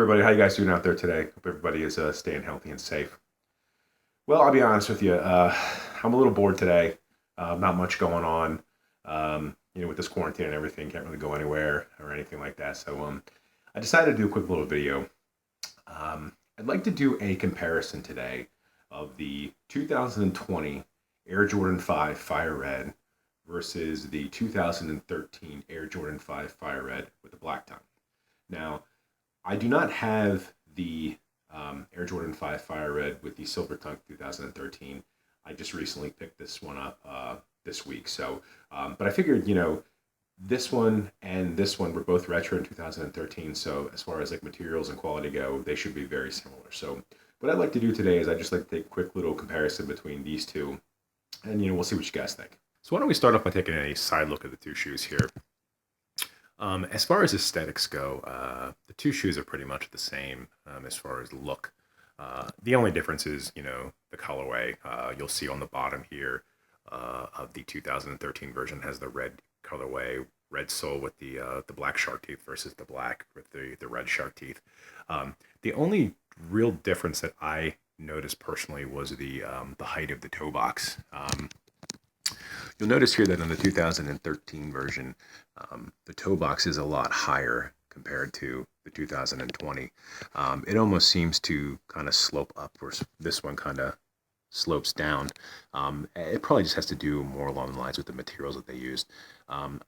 everybody. How you guys doing out there today? Hope everybody is staying healthy and safe. Well, I'll be honest with you. I'm a little bored today. Not much going on. With this quarantine and everything, can't really go anywhere or anything like that. So, I decided to do a quick little video. I'd like to do a comparison today of the 2020 Air Jordan 5 Fire Red versus the 2013 Air Jordan 5 Fire Red with the black tongue. Now, I do not have the Air Jordan 5 Fire Red with the silver tongue 2013. I just recently picked this one up this week. So, but I figured, this one and this one were both retro in 2013. So as far as like materials and quality go, they should be very similar. So what I'd like to do today is I just like to take a quick little comparison between these two, and we'll see what you guys think. So why don't we start off by taking a side look at the two shoes here. As far as aesthetics go, the two shoes are pretty much the same as far as look. The only difference is, the colorway. You'll see on the bottom here of the 2013 version has the red colorway, red sole with the black shark teeth versus the black with the red shark teeth. The only real difference that I noticed personally was the height of the toe box. You'll notice here that in the 2013 version, the toe box is a lot higher compared to the 2020. It almost seems to kind of slope up, whereas this one kind of slopes down. It probably just has to do more along the lines with the materials that they used. I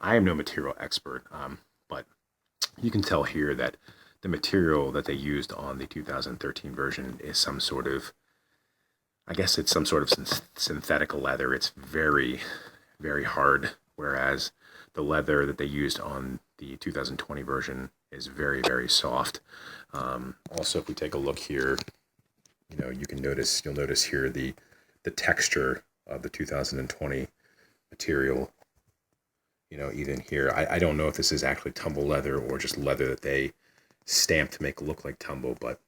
am no material expert, but you can tell here that the material that they used on the 2013 version is some sort of, I guess it's some sort of synthetic leather. It's very, very hard, whereas the leather that they used on the 2020 version is very, very soft. Also, if we take a look here, you'll notice here the texture of the 2020 material. Even here, I don't know if this is actually tumble leather or just leather that they stamped to make it look like tumble, but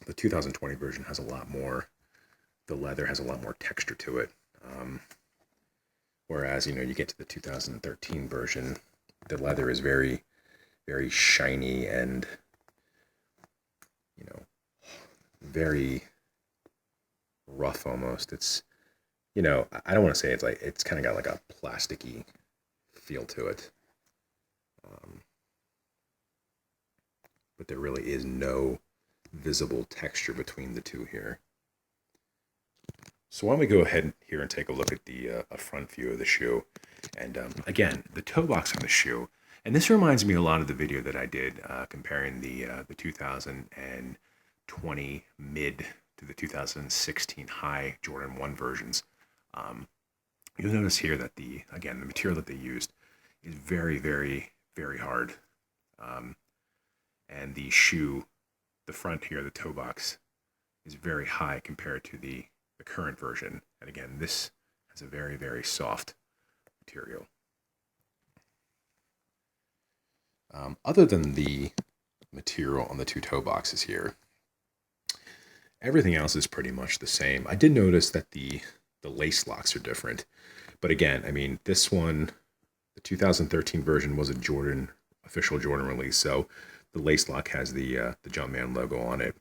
the 2020 version has a lot more. The leather has a lot more texture to it. Whereas, you get to the 2013 version, the leather is very, very shiny and, very rough almost. It's, I don't want to say it's kind of got like a plasticky feel to it. But there really is no visible texture between the two here. So why don't we go ahead here and take a look at the front view of the shoe. And again, the toe box on the shoe. And this reminds me a lot of the video that I did comparing the 2020 mid to the 2016 high Jordan 1 versions. You'll notice here that the material that they used is very, very, very hard. And the shoe, the front here, the toe box, is very high compared to the current version. And again, this has a very, very soft material. Other than the material on the two toe boxes here, everything else is pretty much the same. I did notice that the lace locks are different. But again, this one, the 2013 version was a official Jordan release, so the lace lock has the Jumpman logo on it,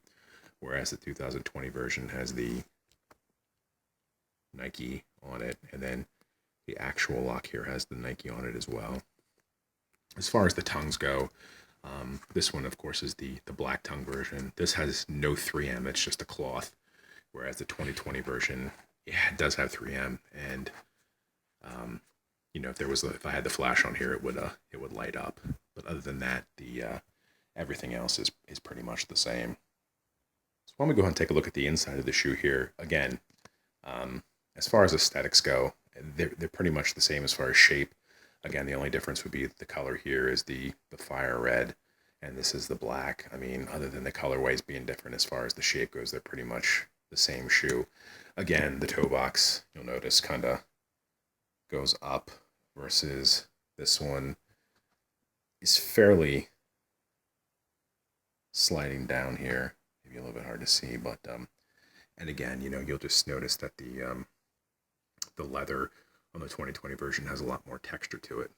whereas the 2020 version has the Nike on it, and then the actual lock here has the Nike on it as well. As far as the tongues go, this one, of course, is the black tongue version. This has no 3M, it's just a cloth, whereas the 2020 version, yeah, it does have 3M, and if I had the flash on here, it would light up. But other than that, everything else is pretty much the same. So why don't we go ahead and take a look at the inside of the shoe here. Again, as far as aesthetics go, they're pretty much the same as far as shape. Again, the only difference would be the color here is the fire red, and this is the black. Other than the colorways being different as far as the shape goes, they're pretty much the same shoe. Again, the toe box, you'll notice, kind of goes up versus this one is fairly sliding down here. Maybe a little bit hard to see, but and again, you'll just notice that the leather on the 2020 version has a lot more texture to it,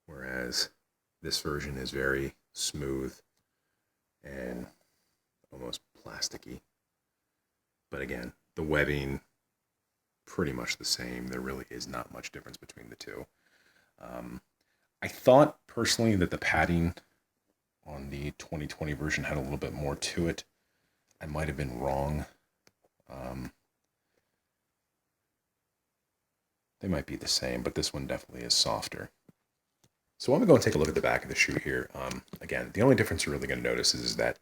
whereas this version is very, smooth and almost plasticky. But again, the webbing, pretty much the same. There really is not much difference between the two. I thought personally that the padding on the 2020 version had a little bit more to it. I might have been wrong. They might be the same, but this one definitely is softer. So I'm going to go and take a look at the back of the shoe here. Again, the only difference you're really going to notice is that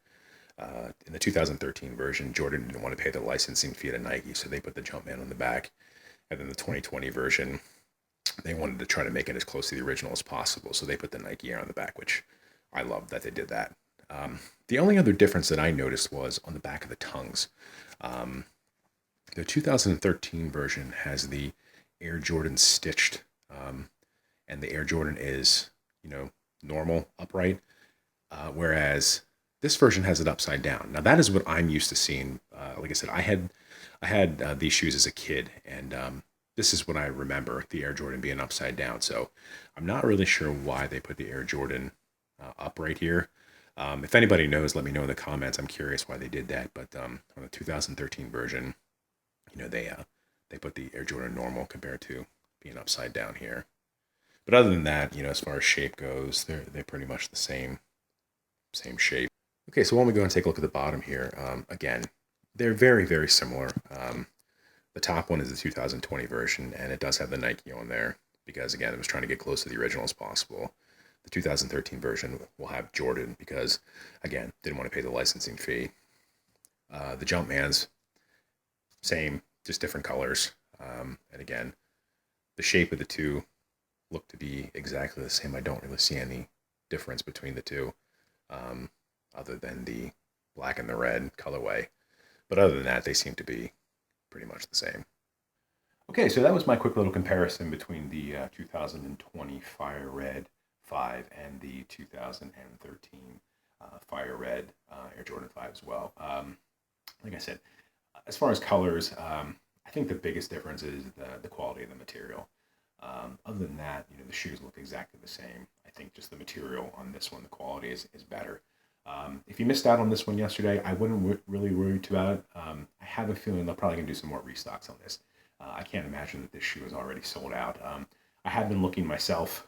in the 2013 version, Jordan didn't want to pay the licensing fee to Nike, so they put the Jumpman on the back. And then the 2020 version, they wanted to try to make it as close to the original as possible, so they put the Nike Air on the back, which I love that they did that. The only other difference that I noticed was on the back of the tongues. The 2013 version has the Air Jordan stitched, and the Air Jordan is, normal, upright, whereas this version has it upside down. Now that is what I'm used to seeing. Like I said, I had these shoes as a kid, and this is what I remember, the Air Jordan being upside down. So I'm not really sure why they put the Air Jordan upright here. If anybody knows, let me know in the comments. I'm curious why they did that. But on the 2013 version, they put the Air Jordan normal compared to being upside down here. But other than that, as far as shape goes, they're pretty much the same shape. Okay, so when we go and take a look at the bottom here, again, they're very, very similar. The top one is the 2020 version, and it does have the Nike on there because, again, it was trying to get close to the original as possible. The 2013 version will have Jordan because, again, didn't want to pay the licensing fee. The Jumpman's, same, just different colors. And again, the shape of the two look to be exactly the same. I don't really see any difference between the two, other than the black and the red colorway. But other than that, they seem to be pretty much the same. Okay, so that was my quick little comparison between the 2020 Fire Red 5 and the 2013 Fire Red Air Jordan 5 as well. Like I said, as far as colors, I think the biggest difference is the quality of the material. Other than that, the shoes look exactly the same. I think just the material on this one, the quality is better. If you missed out on this one yesterday, I wouldn't really worry too about it. I have a feeling they're probably going to do some more restocks on this. I can't imagine that this shoe is already sold out. I have been looking myself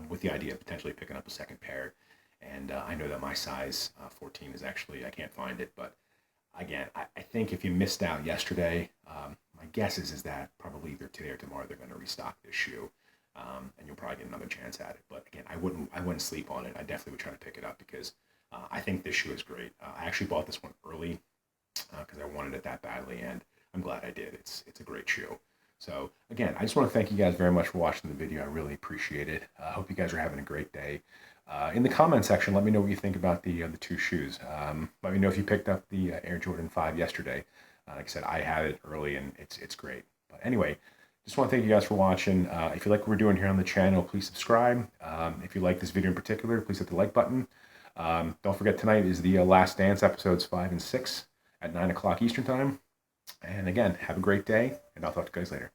with the idea of potentially picking up a second pair. And I know that my size 14 is actually, I can't find it. But again, I think if you missed out yesterday, my guess is that probably either today or tomorrow they're going to restock this shoe. And you'll probably get another chance at it. But again, I wouldn't sleep on it. I definitely would try to pick it up because I think this shoe is great. I actually bought this one early because I wanted it that badly, and I'm glad I did. It's a great shoe. So again, I just want to thank you guys very much for watching the video. I really appreciate it. I hope you guys are having a great day. In the comment section, let me know what you think about the two shoes. Let me know if you picked up the Air Jordan 5 yesterday. Like I said, I had it early, and it's great. But anyway, just want to thank you guys for watching. If you like what we're doing here on the channel, please subscribe. If you like this video in particular, please hit the like button. Don't forget, tonight is the Last Dance episodes 5 and 6 at 9 o'clock Eastern time. And again, have a great day, and I'll talk to you guys later.